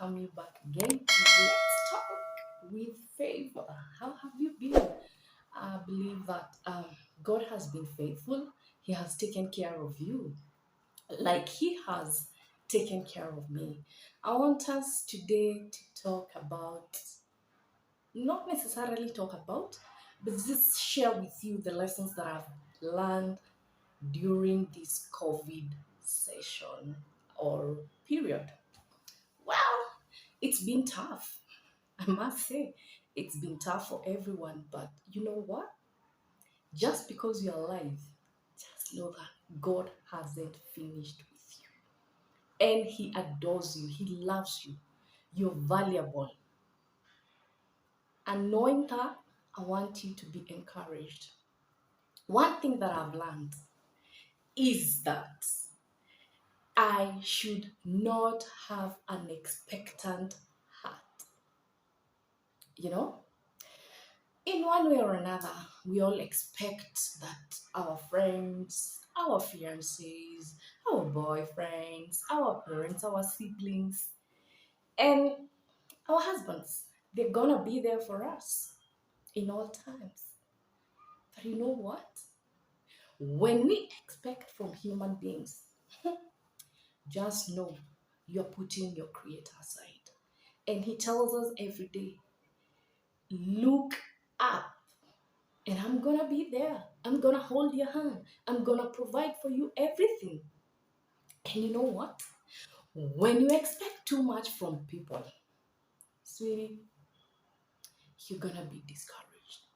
welcome you back again to Let's Talk with Favor. How have you been? I believe that God has been faithful. He has taken care of you like He has taken care of me. I want us today to talk about, not necessarily talk about, but just share with you the lessons that I've learned during this COVID session or period. Well, it's been tough. I must say, it's been tough for everyone. But you know what? Just because you're alive, just know that God hasn't finished with you. And He adores you, He loves you. You're valuable. And knowing that, I want you to be encouraged. One thing that I've learned is that I should not have an expectant heart. You know, in one way or another, we all expect that our friends, our fiancés, our boyfriends, our parents, our siblings, and our husbands, they're gonna be there for us in all times. But you know what? When we expect from human beings, just know you're putting your Creator aside. And He tells us every day, look up. And I'm gonna be there. I'm gonna hold your hand. I'm gonna provide for you everything. And you know what? When you expect too much from people, sweetie, you're gonna be discouraged.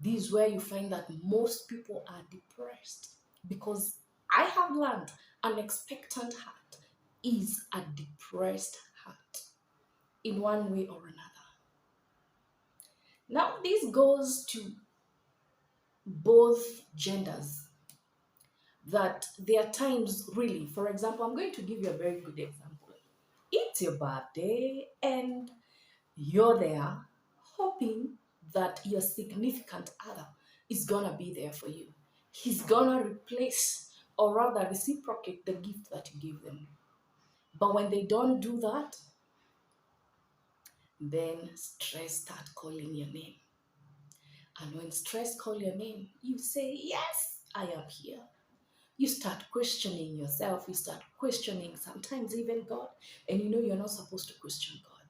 This is where you find that most people are depressed because I have learned an expectant heart is a depressed heart in one way or another. Now, this goes to both genders. That there are times, really, for example, I'm going to give you a very good example. It's your birthday and you're there hoping that your significant other is gonna be there for you. He's gonna replace or rather reciprocate the gift that you give them. But when they don't do that, then stress start calling your name. And when stress call your name, you say, yes, I am here. You start questioning yourself, you start questioning sometimes even God, and you know you're not supposed to question God.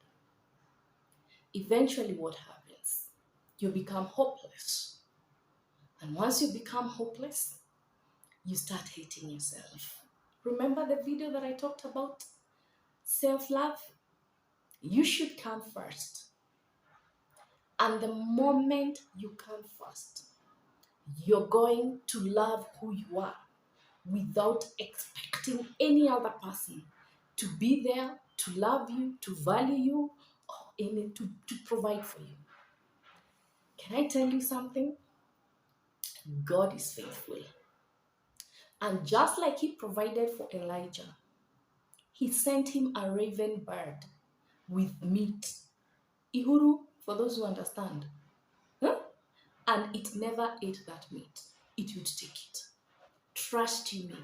Eventually, what happens? You become hopeless. And once you become hopeless, you start hating yourself. Remember the video that I talked about? Self-love? You should come first. And the moment you come first, you're going to love who you are without expecting any other person to be there, to love you, to value you, or to provide for you. Can I tell you something? God is faithful. And just like He provided for Elijah, He sent him a raven bird with meat. Ihuru, for those who understand. Huh? And it never ate that meat. It would take it. Trust you me,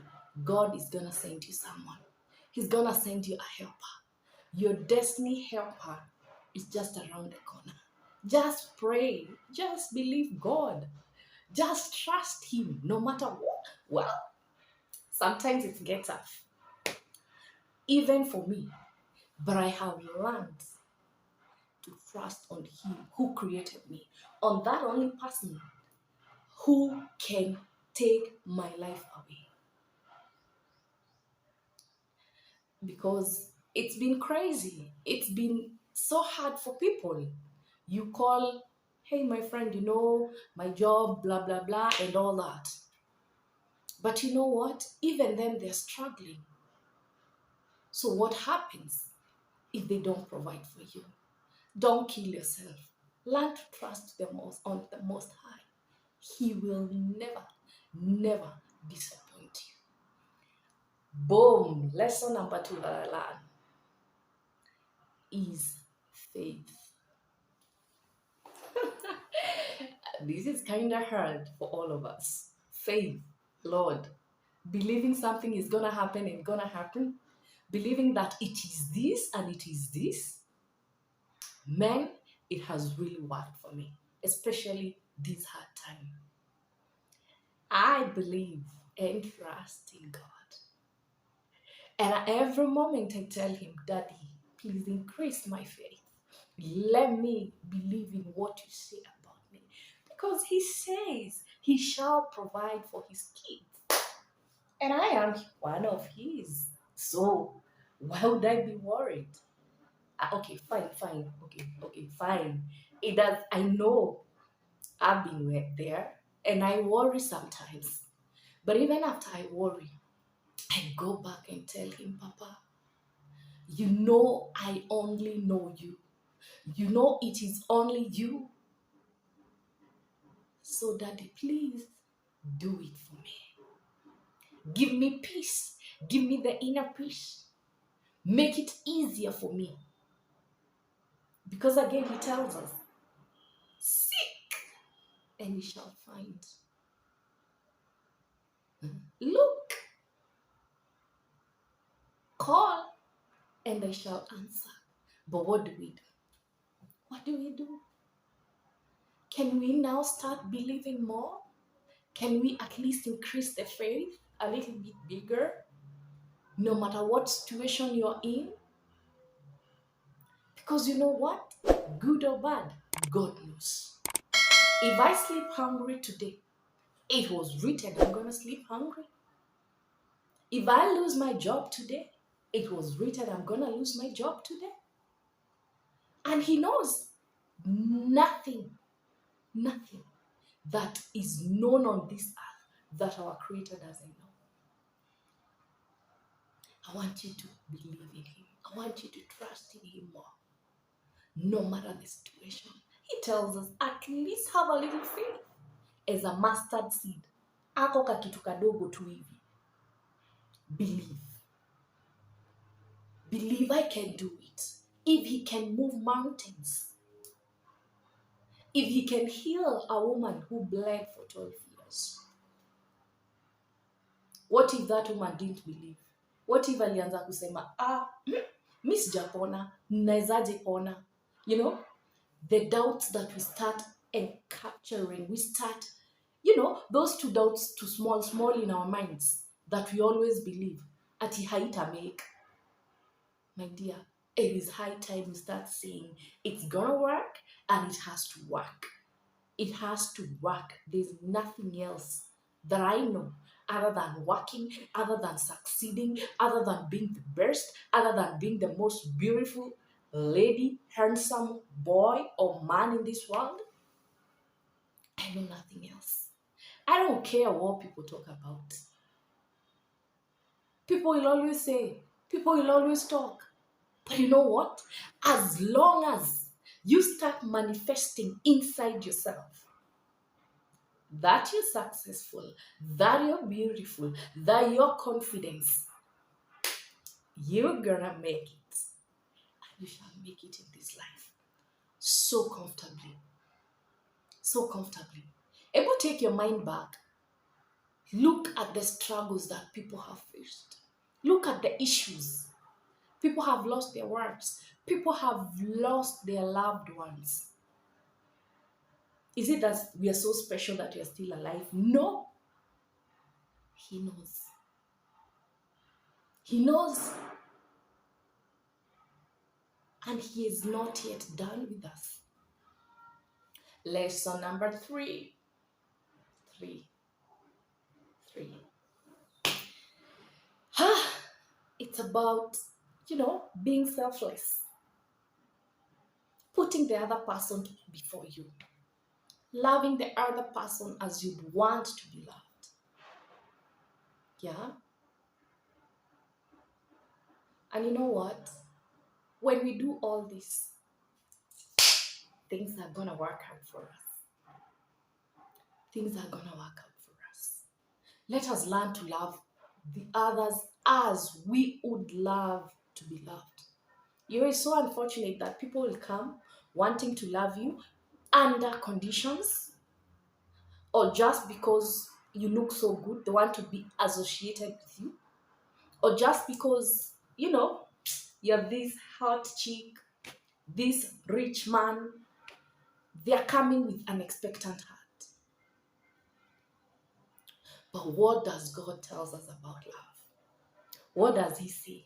God is going to send you someone. He's going to send you a helper. Your destiny helper is just around the corner. Just pray. Just believe God. Just trust Him no matter what. Well, sometimes it gets tough, even for me. But I have learned to trust on Him who created me, on that only person who can take my life away. Because it's been crazy. It's been so hard for people. You call, hey, my friend, you know, my job, blah, blah, blah, and all that. But you know what? Even them, they're struggling. So what happens if they don't provide for you? Don't kill yourself. Learn to trust the most on the Most High. He will never, never disappoint you. Boom. Lesson number 2 that I learned is faith. This is kind of hard for all of us. Faith, Lord, believing something is gonna happen and gonna happen, believing that it is this and it is this, man, it has really worked for me, especially this hard time. I believe and trust in God. And at every moment I tell him, Daddy, please increase my faith. Let me believe in what you say about me. Because he says he shall provide for his kids. And I am one of his. So why would I be worried? Okay, fine. Okay, fine. It does. I know I've been there and I worry sometimes. But even after I worry, I go back and tell him, Papa, you know I only know you. You know it is only you. So, Daddy, please do it for me. Give me peace. Give me the inner peace. Make it easier for me. Because again, he tells us, seek and you shall find. Look, call and I shall answer. But what do we do? What do we do? Can we now start believing more? Can we at least increase the faith a little bit bigger? No matter what situation you're in? Because you know what? Good or bad, God knows. If I sleep hungry today, it was written I'm going to sleep hungry. If I lose my job today, it was written I'm going to lose my job today. And he knows nothing, nothing that is known on this earth that our Creator doesn't know. I want you to believe in him. I want you to trust in him more. No matter the situation. He tells us at least have a little faith as a mustard seed. Ako kakitu kadogo tu hivi. Believe. Believe I can do it. If he can move mountains. If he can heal a woman who bled for 12 years. What if that woman didn't believe? What if alianza kusema, mi sijapona, naezaje pona? You know, the doubts that we start capturing, we start, those two doubts too small in our minds that we always believe. Ati haita make. My dear, it is high time we start saying it's gonna work and it has to work. It has to work. There's nothing else that I know other than working, other than succeeding, other than being the best, other than being the most beautiful lady, handsome boy or man in this world. I know nothing else. I don't care what people talk about. People will always say, people will always talk. But you know what? As long as you start manifesting inside yourself, that you're successful, that you're beautiful, that you're confident, you're gonna make it. And you shall make it in this life. So comfortably. So comfortably. Able to take your mind back. Look at the struggles that people have faced. Look at the issues. People have lost their works. People have lost their loved ones. Is it that we are so special that we are still alive? No. He knows. He knows. And he is not yet done with us. Lesson number 3. 3. It's about, being selfless. Putting the other person before you. Loving the other person as you'd want to be loved. Yeah? And you know what? When we do all this, things are going to work out for us. Things are going to work out for us. Let us learn to love the others as we would love to be loved. It's so unfortunate that people will come wanting to love you under conditions or just because you look so good, they want to be associated with you, or just because you know, you're this hot chick, this rich man, they're coming with an expectant heart. But what does God tells us about love? What does he say?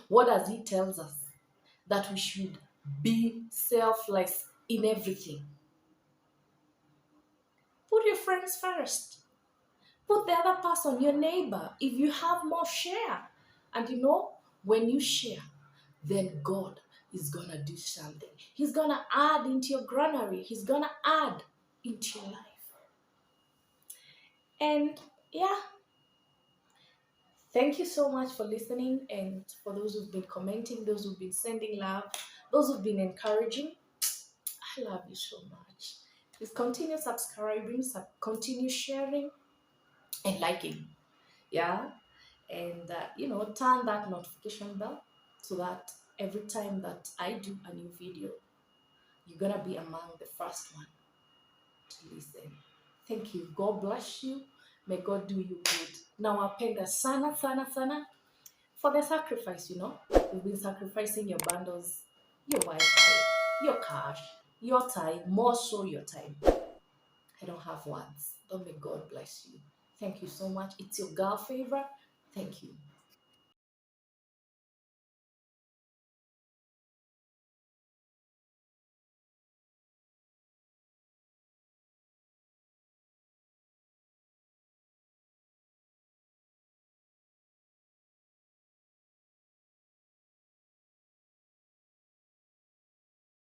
What does he tells us? That we should be selfless in everything. Put your friends first. Put the other person, your neighbor. If you have more, share. And when you share, then God is gonna do something. He's gonna add into your granary. He's gonna add into your life. And yeah, thank you so much for listening, and for those who've been commenting, those who've been sending love, those who've been encouraging. I love you so much. Please continue subscribing, continue sharing and liking. Yeah. And, turn that notification bell so that every time that I do a new video, you're going to be among the first one to listen. Thank you. God bless you. May God do you good. Nawapenda sana, sana, sana for the sacrifice, You've been sacrificing your bundles, your Wi-Fi, your cash, your time, more so your time. I don't have words. But may God bless you. Thank you so much. It's your girl favorite. Thank you.